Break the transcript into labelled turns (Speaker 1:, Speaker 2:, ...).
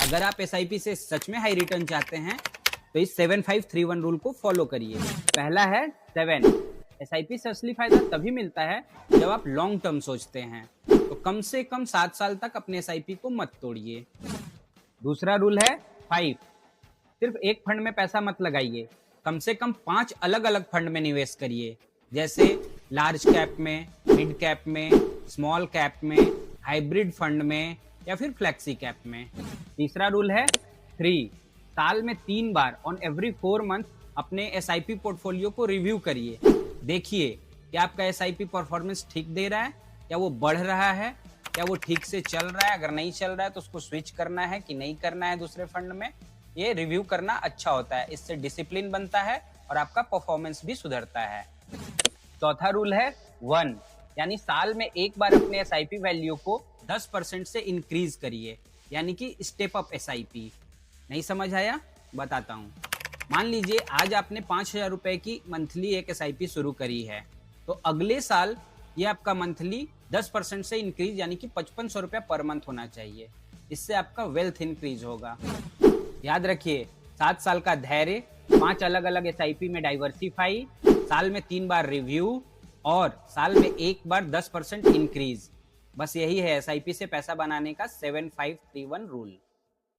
Speaker 1: अगर आप एसआईपी से सच में हाई रिटर्न चाहते हैं तो इस 7531 रूल को फॉलो करिए। पहला है 7। एसआईपी से असली फायदा तभी मिलता है जब आप लॉन्ग टर्म सोचते हैं, तो कम से कम 7 साल तक अपने एसआईपी को मत तोड़िए। दूसरा रूल है 5। सिर्फ एक फंड में पैसा मत लगाइए, कम से कम 5 अलग अलग फंड में निवेश करिए, जैसे लार्ज कैप में, मिड कैप में, स्मॉल कैप में, हाइब्रिड फंड में या फिर फ्लेक्सी कैप में। तीसरा रूल है 3। साल में 3 बार ऑन एवरी 4 मंथ अपने एसआईपी पोर्टफोलियो को रिव्यू करिए। देखिए कि आपका एसआईपी परफॉर्मेंस ठीक दे रहा है, या वो बढ़ रहा है, या वो ठीक से चल रहा है। अगर नहीं चल रहा है तो उसको स्विच करना है कि नहीं करना है दूसरे फंड में। ये रिव्यू करना अच्छा होता है, इससे डिसिप्लिन बनता है और आपका परफॉर्मेंस भी सुधरता है। चौथा रूल है 1, यानी साल में एक बार अपने एसआईपी वैल्यू को 10% से इंक्रीज करिए, यानी कि स्टेप अप एसआईपी। नहीं समझ आया? बताता हूँ। मान लीजिए आज आपने 5,000 रुपए की मंथली एक एसआईपी शुरू करी है, तो अगले साल ये आपका मंथली 10% से इंक्रीज, यानी कि 5500 रुपया पर मंथ होना चाहिए। इससे आपका वेल्थ इंक्रीज होगा। याद रखिए, 7 साल का धैर्य, 5 अलग अलग एसआईपी में डाइवर्सिफाई, साल में 3 बार रिव्यू और साल में एक बार 10% इंक्रीज। बस यही है एसआईपी से पैसा बनाने का 7531 रूल।